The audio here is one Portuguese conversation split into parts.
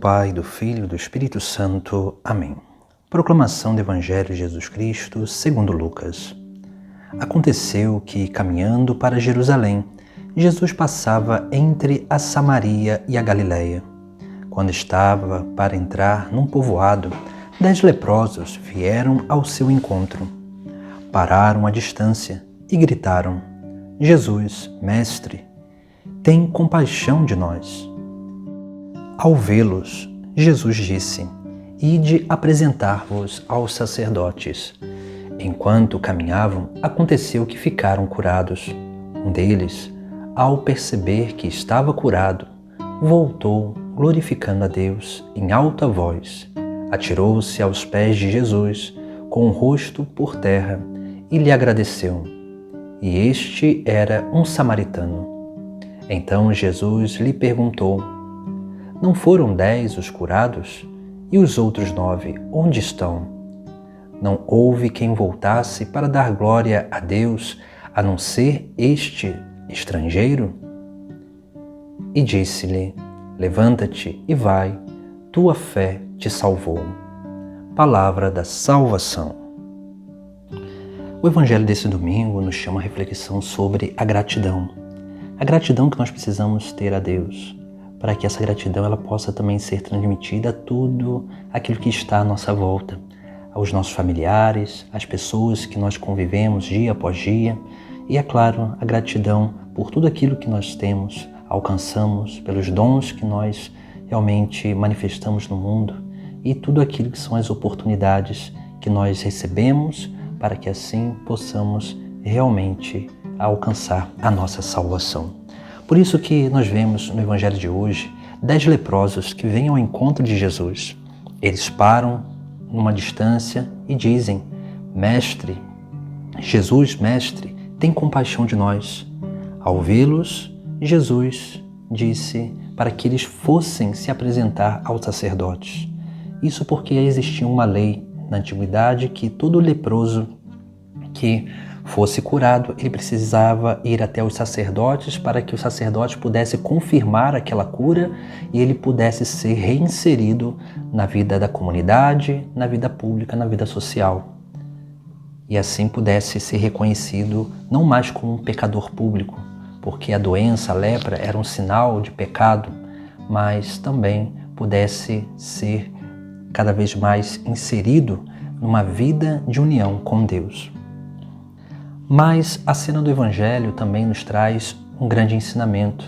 Pai, do Filho e do Espírito Santo. Amém. Proclamação do Evangelho de Jesus Cristo segundo Lucas. Aconteceu que, caminhando para Jerusalém, Jesus passava entre a Samaria e a Galiléia. Quando estava para entrar num povoado, 10 leprosos vieram ao seu encontro. Pararam à distância e gritaram: Jesus, Mestre, tem compaixão de nós. Ao vê-los, Jesus disse: Ide apresentar-vos aos sacerdotes. Enquanto caminhavam, aconteceu que ficaram curados. Um deles, ao perceber que estava curado, voltou, glorificando a Deus em alta voz. Atirou-se aos pés de Jesus, com o rosto por terra, e lhe agradeceu. E este era um samaritano. Então Jesus lhe perguntou: Não foram 10 os curados? E os outros 9, onde estão? Não houve quem voltasse para dar glória a Deus, a não ser este estrangeiro? E disse-lhe: Levanta-te e vai, tua fé te salvou. Palavra da salvação. O Evangelho desse domingo nos chama a reflexão sobre a gratidão. A gratidão que nós precisamos ter a Deus, para que essa gratidão ela possa também ser transmitida a tudo aquilo que está à nossa volta, aos nossos familiares, às pessoas que nós convivemos dia após dia, e é claro, a gratidão por tudo aquilo que nós temos, alcançamos, pelos dons que nós realmente manifestamos no mundo e tudo aquilo que são as oportunidades que nós recebemos para que assim possamos realmente alcançar a nossa salvação. Por isso que nós vemos no Evangelho de hoje 10 leprosos que vêm ao encontro de Jesus. Eles param numa distância e dizem: Mestre, Jesus, Mestre, tem compaixão de nós. Ao vê-los, Jesus disse para que eles fossem se apresentar aos sacerdotes. Isso porque existia uma lei na antiguidade que todo leproso que fosse curado, ele precisava ir até os sacerdotes para que os sacerdotes pudessem confirmar aquela cura e ele pudesse ser reinserido na vida da comunidade, na vida pública, na vida social. E assim pudesse ser reconhecido não mais como um pecador público, porque a doença, a lepra, era um sinal de pecado, mas também pudesse ser cada vez mais inserido numa vida de união com Deus. Mas a cena do Evangelho também nos traz um grande ensinamento,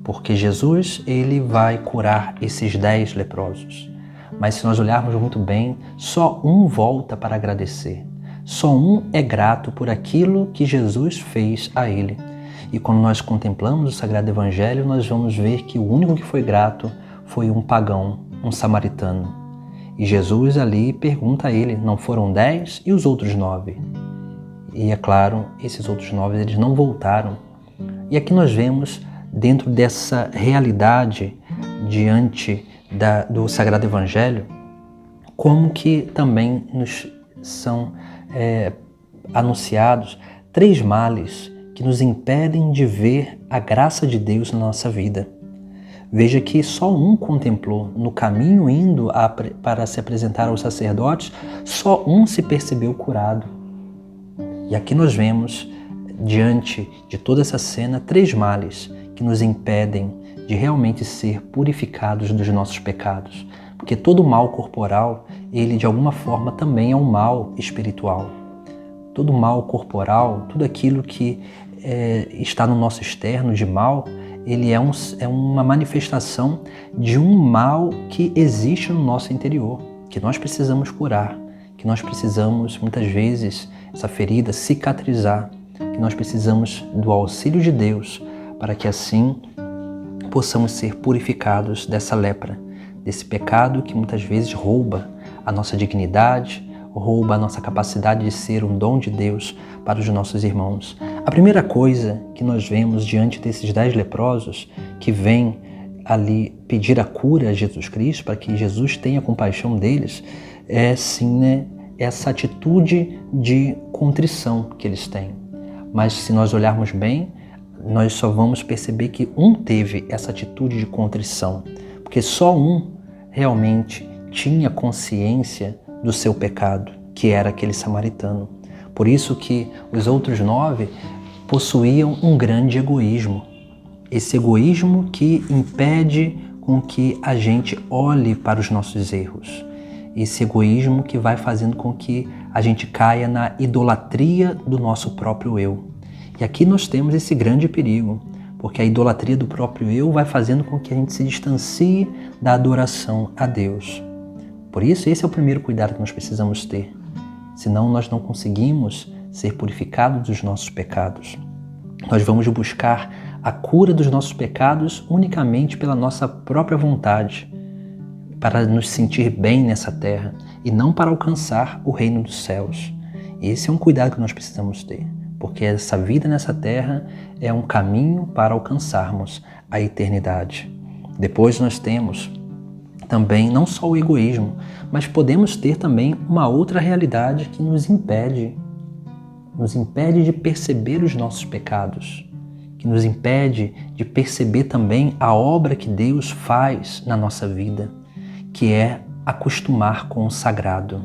porque Jesus ele vai curar esses 10 leprosos. Mas se nós olharmos muito bem, só um volta para agradecer. Só um é grato por aquilo que Jesus fez a ele. E quando nós contemplamos o Sagrado Evangelho, nós vamos ver que o único que foi grato foi um pagão, um samaritano. E Jesus ali pergunta a ele: não foram 10 e os outros 9? E é claro, esses outros 9 eles não voltaram. E aqui nós vemos, dentro dessa realidade, diante do Sagrado Evangelho, como que também nos são anunciados 3 males que nos impedem de ver a graça de Deus na nossa vida. Veja que só um contemplou, no caminho indo para se apresentar aos sacerdotes, só um se percebeu curado. E aqui nós vemos, diante de toda essa cena, 3 males que nos impedem de realmente ser purificados dos nossos pecados. Porque todo mal corporal, ele de alguma forma também é um mal espiritual. Todo mal corporal, tudo aquilo que está no nosso externo de mal, ele é uma manifestação de um mal que existe no nosso interior, que nós precisamos curar, que nós precisamos, muitas vezes, essa ferida cicatrizar, que nós precisamos do auxílio de Deus para que assim possamos ser purificados dessa lepra, desse pecado que muitas vezes rouba a nossa dignidade, rouba a nossa capacidade de ser um dom de Deus para os nossos irmãos. A primeira coisa que nós vemos diante desses 10 leprosos que vêm ali pedir a cura a Jesus Cristo, para que Jesus tenha compaixão deles, é sim, essa atitude de contrição que eles têm. Mas se nós olharmos bem, nós só vamos perceber que um teve essa atitude de contrição, porque só um realmente tinha consciência do seu pecado, que era aquele samaritano. Por isso que os outros 9 possuíam um grande egoísmo. Esse egoísmo que impede com que a gente olhe para os nossos erros. Esse egoísmo que vai fazendo com que a gente caia na idolatria do nosso próprio eu. E aqui nós temos esse grande perigo, porque a idolatria do próprio eu vai fazendo com que a gente se distancie da adoração a Deus. Por isso, esse é o primeiro cuidado que nós precisamos ter. Senão nós não conseguimos ser purificados dos nossos pecados. Nós vamos buscar a cura dos nossos pecados unicamente pela nossa própria vontade, para nos sentir bem nessa terra e não para alcançar o reino dos céus. Esse é um cuidado que nós precisamos ter, porque essa vida nessa terra é um caminho para alcançarmos a eternidade. Depois nós temos também não só o egoísmo, mas podemos ter também uma outra realidade que nos impede de perceber os nossos pecados, que nos impede de perceber também a obra que Deus faz na nossa vida, que é acostumar com o sagrado.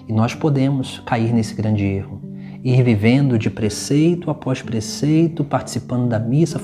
E nós podemos cair nesse grande erro, ir vivendo de preceito após preceito, participando da missa,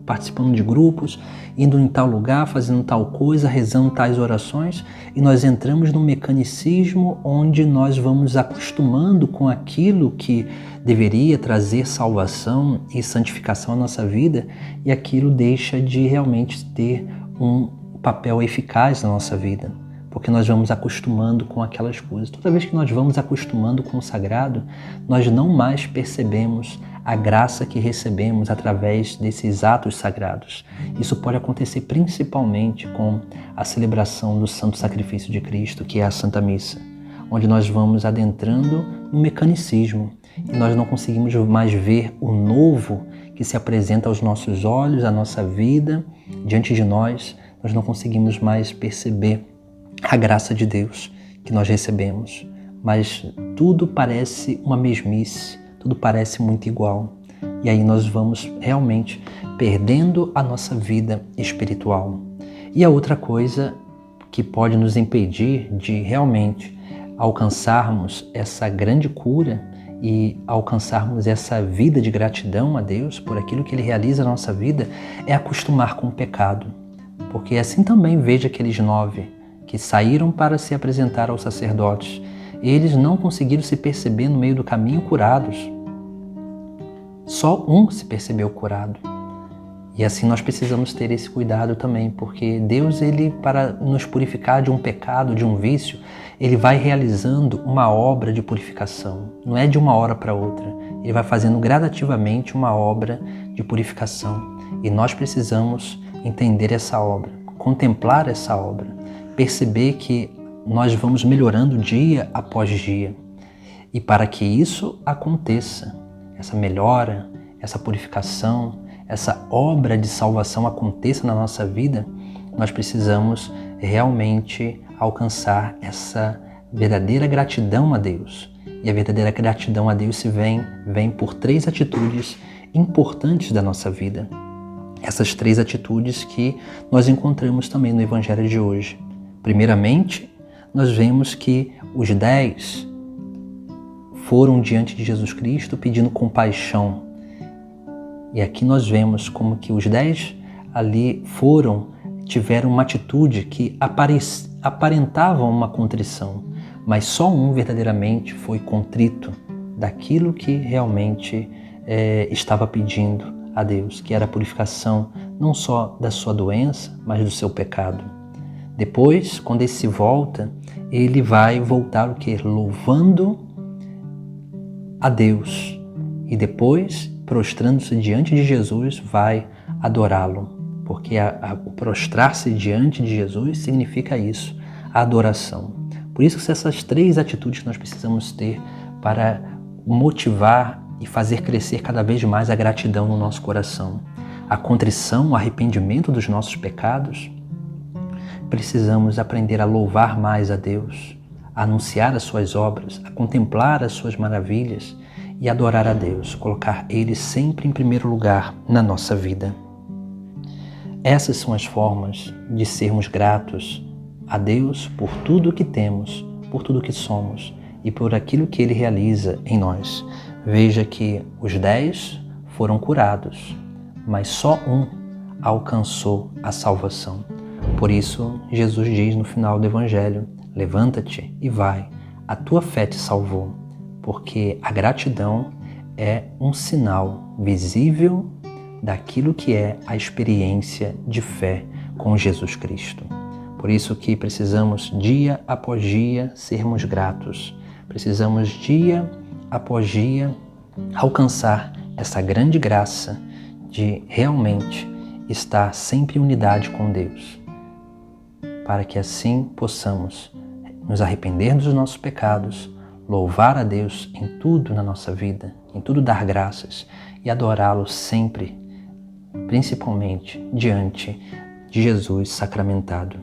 participando de grupos, indo em tal lugar, fazendo tal coisa, rezando tais orações, e nós entramos num mecanicismo onde nós vamos acostumando com aquilo que deveria trazer salvação e santificação à nossa vida, e aquilo deixa de realmente ter um papel eficaz na nossa vida, porque nós vamos acostumando com aquelas coisas. Toda vez que nós vamos acostumando com o sagrado, nós não mais percebemos a graça que recebemos através desses atos sagrados. Isso pode acontecer principalmente com a celebração do Santo Sacrifício de Cristo, que é a Santa Missa, onde nós vamos adentrando no mecanicismo e nós não conseguimos mais ver o novo que se apresenta aos nossos olhos, à nossa vida, diante de nós. Nós não conseguimos mais perceber a graça de Deus que nós recebemos, mas tudo parece uma mesmice, tudo parece muito igual. E aí nós vamos realmente perdendo a nossa vida espiritual. E a outra coisa que pode nos impedir de realmente alcançarmos essa grande cura e alcançarmos essa vida de gratidão a Deus por aquilo que Ele realiza na nossa vida é acostumar com o pecado. Porque assim também veja aqueles 9 que saíram para se apresentar aos sacerdotes. Eles não conseguiram se perceber no meio do caminho curados. Só um se percebeu curado. E assim nós precisamos ter esse cuidado também, porque Deus, Ele, para nos purificar de um pecado, de um vício, Ele vai realizando uma obra de purificação. Não é de uma hora para outra. Ele vai fazendo gradativamente uma obra de purificação. E nós precisamos entender essa obra, contemplar essa obra, perceber que nós vamos melhorando dia após dia. E para que isso aconteça, essa melhora, essa purificação, essa obra de salvação aconteça na nossa vida, nós precisamos realmente alcançar essa verdadeira gratidão a Deus. E a verdadeira gratidão a Deus vem por 3 atitudes importantes da nossa vida. Essas 3 atitudes que nós encontramos também no Evangelho de hoje. Primeiramente, nós vemos que os 10 foram diante de Jesus Cristo pedindo compaixão. E aqui nós vemos como que os 10 ali tiveram uma atitude que aparentavam uma contrição, mas só um verdadeiramente foi contrito daquilo que realmente estava pedindo a Deus, que era a purificação não só da sua doença, mas do seu pecado. Depois, quando esse volta, ele vai voltar o quê? Louvando a Deus. E depois, prostrando-se diante de Jesus, vai adorá-lo. Porque o prostrar-se diante de Jesus significa isso, a adoração. Por isso que essas 3 atitudes que nós precisamos ter para motivar e fazer crescer cada vez mais a gratidão no nosso coração. A contrição, o arrependimento dos nossos pecados. Precisamos aprender a louvar mais a Deus, a anunciar as suas obras, a contemplar as suas maravilhas e adorar a Deus, colocar Ele sempre em primeiro lugar na nossa vida. Essas são as formas de sermos gratos a Deus por tudo que temos, por tudo que somos e por aquilo que Ele realiza em nós. Veja que os 10 foram curados, mas só um alcançou a salvação. Por isso, Jesus diz no final do Evangelho: levanta-te e vai, a tua fé te salvou. Porque a gratidão é um sinal visível daquilo que é a experiência de fé com Jesus Cristo. Por isso que precisamos dia após dia sermos gratos. Precisamos dia após dia alcançar essa grande graça de realmente estar sempre em unidade com Deus, para que assim possamos nos arrepender dos nossos pecados, louvar a Deus em tudo na nossa vida, em tudo dar graças e adorá-lo sempre, principalmente diante de Jesus sacramentado.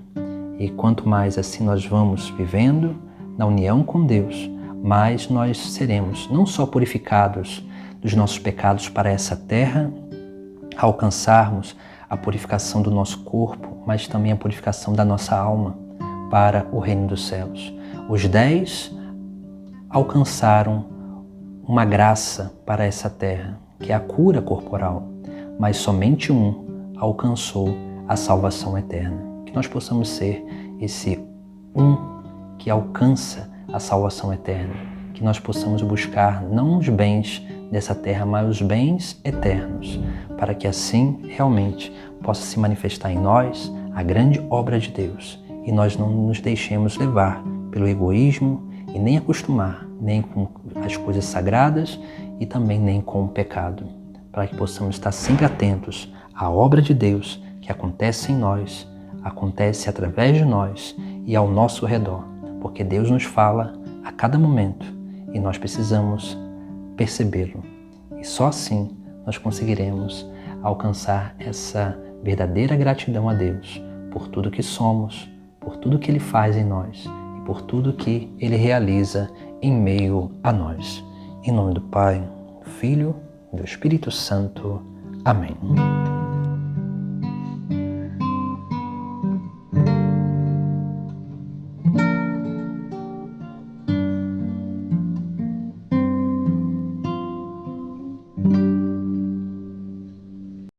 E quanto mais assim nós vamos vivendo na união com Deus, mais nós seremos não só purificados dos nossos pecados para essa terra, alcançarmos a purificação do nosso corpo, mas também a purificação da nossa alma para o reino dos céus. Os 10 alcançaram uma graça para essa terra, que é a cura corporal, mas somente um alcançou a salvação eterna. Que nós possamos ser esse um que alcança a salvação eterna, que nós possamos buscar não os bens dessa terra, mas os bens eternos, para que assim realmente possa se manifestar em nós a grande obra de Deus e nós não nos deixemos levar pelo egoísmo e nem acostumar nem com as coisas sagradas e também nem com o pecado, para que possamos estar sempre atentos à obra de Deus que acontece em nós, acontece através de nós e ao nosso redor, porque Deus nos fala a cada momento e nós precisamos percebê-lo. E só assim nós conseguiremos alcançar essa verdadeira gratidão a Deus por tudo que somos, por tudo que Ele faz em nós e por tudo que Ele realiza em meio a nós. Em nome do Pai, do Filho e do Espírito Santo. Amém.